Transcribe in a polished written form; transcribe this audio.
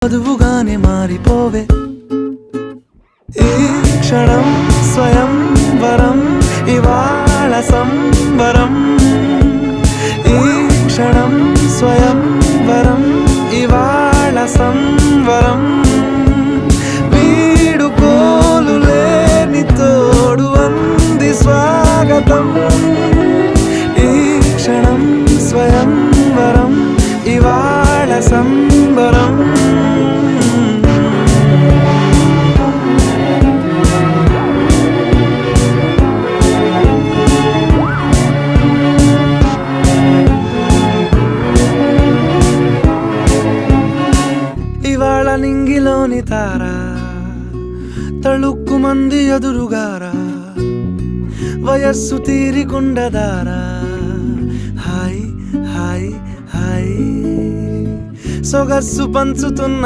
వధువుగానే మారిపోవే ఈ క్షణం స్వయం వరం ఇవాళ సంబరం ఈ క్షణం స్వయం వరం ఇవాళ సంవరం వీడుకోలు లేని తోడు అంది స్వాగతం ఈ క్షణం స్వయం వరం ఇవాళ సంబరం ఇవాళ నింగిలోని తారా తళుక్కు మంది ఎదురుగారా వయస్సు తీరికుండదారా హాయ్ హాయ్ హాయ్ సొగస్సు పంచుతున్న